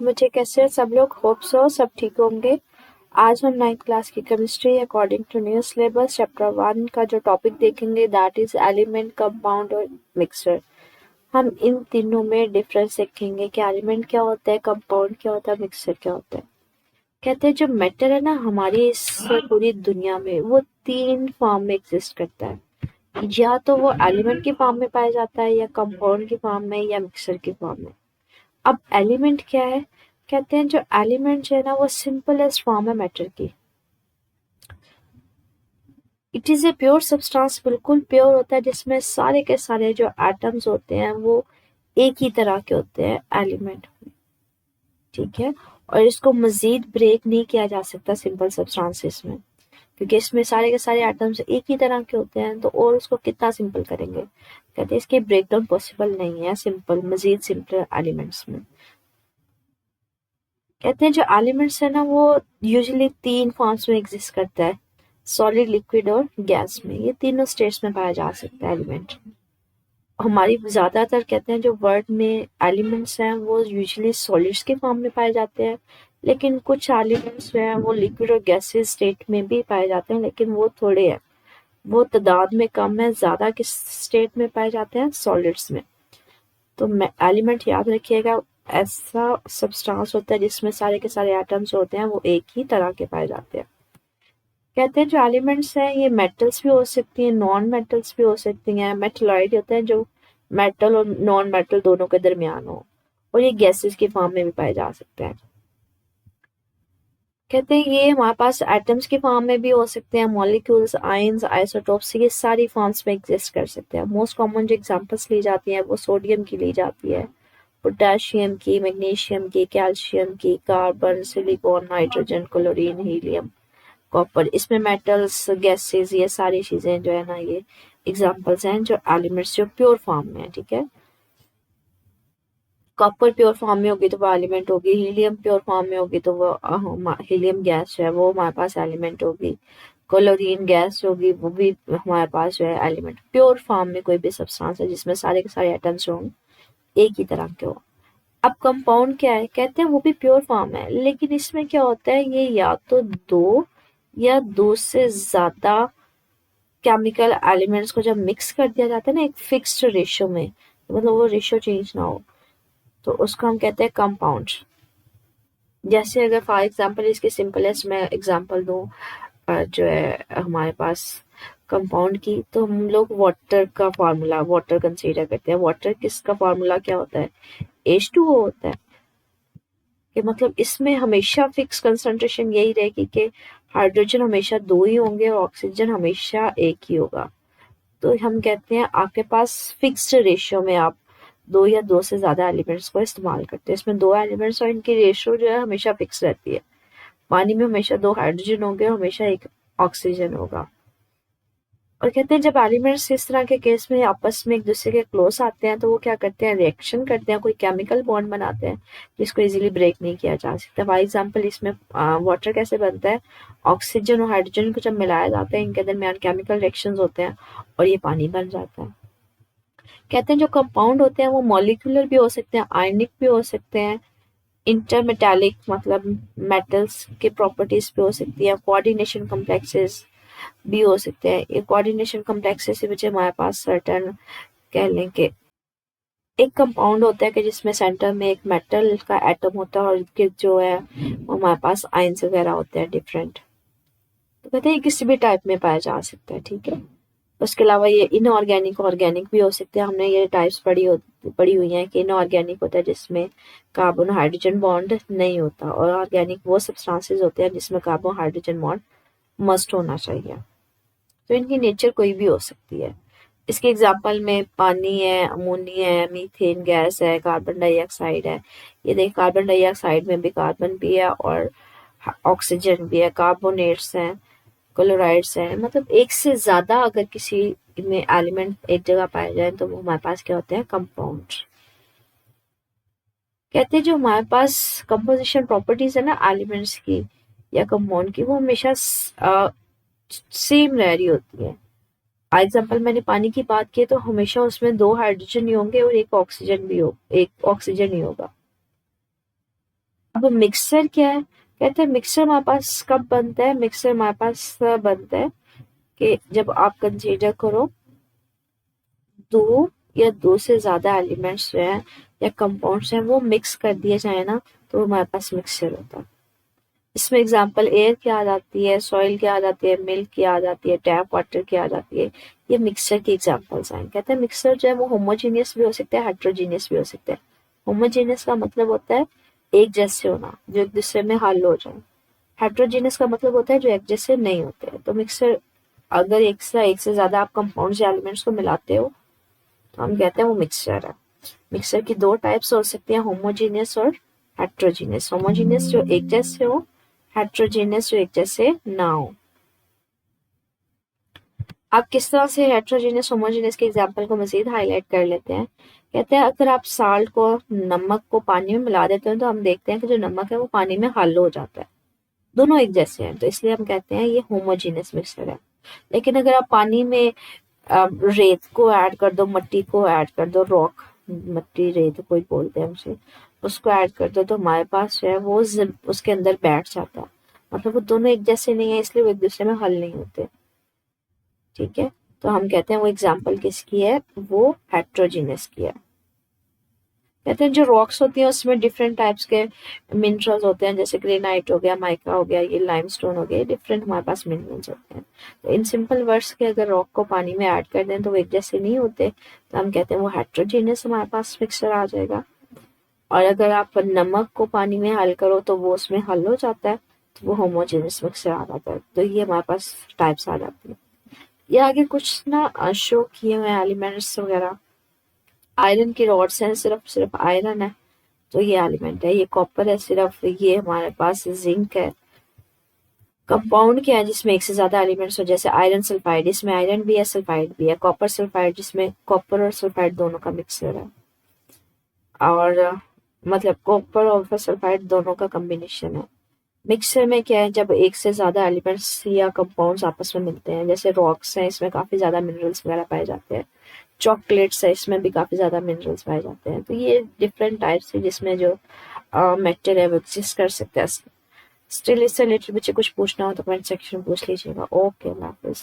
मुझे कैसे सब लोग होप सो सब ठीक होंगे। आज हम 9th क्लास की chemistry according to new syllabus chapter 1 का जो टॉपिक देखेंगे दैट इज एलिमेंट, कंपाउंड और मिक्सचर। हम इन तीनों में डिफरेंस देखेंगे कि एलिमेंट क्या होता है, कंपाउंड क्या होता है, मिक्सचर क्या होता है। कहते हैं जो मैटर है ना हमारी इस पूरी दुनिया में वो 3 फॉर्म में एग्जिस्ट करता है। या तो वो एलिमेंट की फॉर्म में पाया जाता है, या कंपाउंड की फॉर्म में, या मिक्सचर की फॉर्म में। अब एलिमेंट क्या है? कहते हैं जो एलिमेंट जो है ना वो सिंपलेस्ट फॉर्म है मैटर की। It is a pure substance, बिल्कुल प्योर होता है जिसमें सारे के सारे जो एटम्स होते हैं वो एक ही तरह के होते हैं एलिमेंट में। ठीक है, और इसको मजीद ब्रेक नहीं किया जा सकता सिंपल सब्सटेंसेस में, क्योंकि इसमें सारे के सारे एटम्स एक ही तरह के होते हैं, तो और उसको कितना सिंपल करेंगे। कहते हैं इसके ब्रेकडाउन पॉसिबल नहीं है सिंपल मजीद सिंपल एलिमेंट्स में। कहते हैं जो एलिमेंट्स है ना वो यूजुअली 3 फॉर्म्स में एग्जिस्ट करता है, सॉलिड, लिक्विड और गैस में। ये तीनों स्टेट्स में पाया जा सकता है एलिमेंट। हमारी ज्यादातर कहते हैं जो वर्ल्ड में एलिमेंट्स हैं वो यूजुअली सॉलिड्स के फॉर्म में पाए जाते हैं, लेकिन कुछ एलिमेंट्स जो हैं वो लिक्विड और गैसेस स्टेट में भी पाए जाते हैं, लेकिन वो थोड़े हैं, वो तादाद में कम है। ज्यादा किस स्टेट में पाए जाते हैं? सॉलिड्स में। तो एलिमेंट याद रखिएगा, ऐसा सब्सटेंस होता है जिसमें सारे के सारे एटम्स होते हैं वो एक ही तरह के पाए जाते हैं। कहते हैं जो एलिमेंट्स हैं ये मेटल्स भी हो सकती हैं, नॉन मेटल्स भी हो सकती हैं। मेटलॉइड होते हैं जो मेटल और नॉन मेटल दोनों के दरमियान हो, और ये गैसेस के फॉर्म में भी पाए जा सकते हैं। कहते हैं ये हमारे पास एटम्स के फॉर्म में भी हो सकते हैं, मॉलिक्यूल्स, आयंस, आइसोटोप्स, ये सारी फॉर्म्स में एग्जिस्ट कर सकते हैं। मोस्ट कॉमन जो एग्जांपल्स ली जाती हैं वो सोडियम की ली जाती है, पोटेशियम की, मैग्नीशियम की, कैल्शियम की, carbon, silicon, nitrogen, chlorine, helium, copper. इसमें मेटल्स, गैसेस, ये सारी चीजें जो है ना ये एग्जांपल्स हैं जो एलिमेंट्स जो प्योर फॉर्म में है। ठीक है, कॉपर प्योर फॉर्म में होगी तो वो एलिमेंट होगी, हीलियम प्योर फॉर्म में होगी तो वो हीलियम गैस जो है वो हमारे पास एलिमेंट होगी, क्लोरीन गैस होगी वो भी हमारे पास जो है एलिमेंट। प्योर फॉर्म में कोई भी सब्सटेंस है जिसमें सारे के सारे एटम्स हों एक ही तरह के हो। अब कंपाउंड क्या है? कहते हैं वो भी प्योर फॉर्म है, लेकिन इसमें क्या होता है ये या तो दो या दो से ज्यादा केमिकल एलिमेंट्स को जब मिक्स कर दिया जाता है ना एक फिक्स्ड रेशियो में, मतलब वो रेशियो चेंज ना हो, तो उसको हम कहते हैं कंपाउंड। जैसे अगर फॉर एग्जांपल इसके सिंपलेस्ट मैं एग्जांपल दूं, जो है हमारे पास कंपाउंड की, तो हम लोग वाटर का फार्मूला वाटर कंसीडर करते हैं। वाटर किसका फार्मूला क्या होता है? H2O होता है। कि मतलब इसमें हमेशा फिक्स कंसंट्रेशन यही रहेगी कि हाइड्रोजन हमेशा 2 ही होंगे और ऑक्सीजन हमेशा 1 ही होगा। तो हम कहते हैं आपके पास फिक्स्ड रेशियो में आप 2 या 2 से ज्यादा एलिमेंट्स को इस्तेमाल करते हैं। इसमें 2 एलिमेंट्स और इनकी रेशियो जो है हमेशा फिक्स रहती है। पानी में हमेशा 2 हाइड्रोजन होंगे और हमेशा 1 ऑक्सीजन होगा। और कहते हैं जब एलिमेंट्स इस तरह के केस में आपस में एक दूसरे के क्लोज आते हैं तो वो क्या करते हैं? रिएक्शन करते हैं, कोई केमिकल बॉन्ड बनाते हैं जिसको इजीली ब्रेक नहीं किया जा सकता। फॉर एग्जांपल इसमें वाटर कैसे बनता है? ऑक्सीजन और हाइड्रोजन को जब मिलाया जाता है इनके दरमियान केमिकल रिएक्शंस होते हैं और ये पानी बन जाता है। कहते हैं जो कंपाउंड होते हैं वो मॉलिक्यूलर भी हो सकते हैं, आयनिक भी हो सकते हैं, इंटरमेटालिक मतलब मेटल्स के प्रॉपर्टीज भी हो सकती है, कोऑर्डिनेशन कॉम्प्लेक्सेस भी हो सकते हैं। ये कोऑर्डिनेशन कॉम्प्लेक्सेस से बच्चे हमारे पास सर्टेन कह लें कि एक कंपाउंड होता है कि जिसमें सेंटर में एक मेटल का एटम होता है और के जो है वो हमारे पास आयंस वगैरह होते हैं डिफरेंट। तो कहते हैं ये किसी भी टाइप में पाया जा सकता है। ठीक है, उसके अलावा ये इनऑर्गेनिक ऑर्गेनिक भी हो सकते हैं। हमने ये टाइप्स पढ़ी हुई हैं कि इनऑर्गेनिक होता है जिसमें कार्बन हाइड्रोजन बॉन्ड नहीं होता, और ऑर्गेनिक वो सब्सटेंसेस होते हैं जिसमें कार्बन हाइड्रोजन बॉन्ड मस्ट होना चाहिए। तो इनकी नेचर कोई भी हो सकती है। इसके एग्जाम्पल में पानी है, अमोनिया है, मीथेन गैस है, कार्बन डाइऑक्साइड है। ये देख कार्बन डाइऑक्साइड में भी कार्बन भी है और ऑक्सीजन भी है, कार्बोनेट्स हैं, क्लोराइड्स हैं। मतलब एक से ज्यादा अगर किसी में एलिमेंट एक जगह पाए जाए तो वो हमारे पास क्या होते हैं? कंपाउंड। कहते हैं जो हमारे पास कंपोजिशन प्रॉपर्टीज है ना एलिमेंट्स की या कंपाउंड की वो हमेशा सेम रह रही होती है। एग्जाम्पल मैंने पानी की बात की तो हमेशा उसमें 2 हाइड्रोजन ही होंगे और एक ऑक्सीजन ही होगा। अब मिक्सर क्या है? कहते हैं मिक्सर हमारे पास कब बनता है? मिक्सर हमारे पास बनता है कि जब आप कंसीडर करो दो या दो से ज्यादा एलिमेंट्स जो हैं या कंपाउंड्स हैं वो मिक्स कर दिए जाए ना, तो हमारे पास मिक्सचर होता है। इसमें एग्जांपल एयर की आ जाती है, सॉइल की आ जाती है, मिल्क की आ जाती है, टैप वाटर की आ जाती है। ये मिक्सचर की एग्जांपल्स हैं। कहते हैं मिक्सचर जो है वो होमोजेनियस भी हो सकता है, हेट्रोजीनियस भी हो सकता है। होमोजेनियस का मतलब होता है एक जैसे होना, जो एक दूसरे में हल हो जाए। हेट्रोजीनियस का मतलब होता है जो एक जैसे नहीं होते। तो मिक्सर अगर एक से ज्यादा आप कंपाउंड्स या एलिमेंट्स को मिलाते हो तो हम कहते हैं वो मिक्सचर है। मिक्सचर की दो टाइप्स हो सकती हैं, होमोजीनियस और हेट्रोजीनियस। होमोजीनियस जो एक जैसे हो, हेट्रोजीनियस जो एक जैसे ना हो। आप किस तरह से हेट्रोजीनियस होमोजीनियस के एग्जांपल को मजीद हाईलाइट कर लेते हैं। कहते हैं अगर आप साल्ट को, नमक को पानी में मिला देते हैं तो हम देखते हैं कि जो नमक है वो पानी में हल हो जाता है। दोनों एक जैसे हैं, तो इसलिए हम कहते हैं ये होमोजीनियस मिक्सचर है। लेकिन अगर आप पानी में रेत को ऐड कर दो, मट्टी को ऐड कर दो, रॉक, मट्टी रेत कोई बोलते हैं हमसे, उसको ऐड कर दो तो हमारे पास जो है वो उसके अंदर बैठ जाता है। मतलब वो दोनों एक जैसे नहीं है, इसलिए वो एक दूसरे में हल नहीं होते। ठीक है, तो हम कहते हैं वो एग्जाम्पल किसकी है? वो हेट्रोजीनियस की है। कहते हैं जो रॉक्स होती हैं उसमें डिफरेंट टाइप्स के मिनरल्स होते हैं, जैसे ग्रेनाइट हो गया, माइका हो गया, ये लाइमस्टोन हो गया, डिफरेंट हमारे पास मिनरल्स होते हैं। तो इन सिंपल वर्ड्स के अगर रॉक को पानी में ऐड कर दें तो वो एक जैसे नहीं होते, तो हम कहते हैं वो हेट्रोजीनियस हमारे पास मिक्सचर आ जाएगा। और अगर आप नमक को पानी में हल करो तो वो उसमें हल हो जाता है, तो वो होमोजेनियस मिक्सचर आ जाता है। तो ये हमारे पास टाइप्स आ जाती है। ये आगे कुछ ना शो किए हुए एलिमेंट्स वगैरह। आयरन की रॉड्स हैं, सिर्फ सिर्फ आयरन है तो ये एलिमेंट है। ये कॉपर है, सिर्फ ये हमारे पास जिंक है। कंपाउंड क्या है? जिसमें एक से ज्यादा एलिमेंट्स हो, जैसे आयरन सल्फाइड, इसमें आयरन भी है, सल्फाइड भी है। कॉपर सल्फाइड, जिसमें कॉपर और सल्फाइड दोनों का मिक्सचर है। और मतलब कॉपर और सल्फाइड दोनों का कॉम्बिनेशन है। मिक्सचर में क्या है? जब एक से ज्यादा एलिमेंट्स या कंपाउंड्स आपस में मिलते हैं, जैसे रॉक्स हैं, इसमें काफी ज्यादा मिनरल्स वगैरह पाए जाते हैं। चॉकलेट्स है, इसमें भी काफी ज्यादा मिनरल्स पाए जाते हैं। तो ये डिफरेंट टाइप्स है जिसमें जो मेटल है वो एग्जिस्ट कर सकता है। स्टिल इससे रिलेटेड मुझे कुछ पूछना हो तो कमेंट सेक्शन में पूछ लीजिएगा। ओके, अल्लाह हाफिज।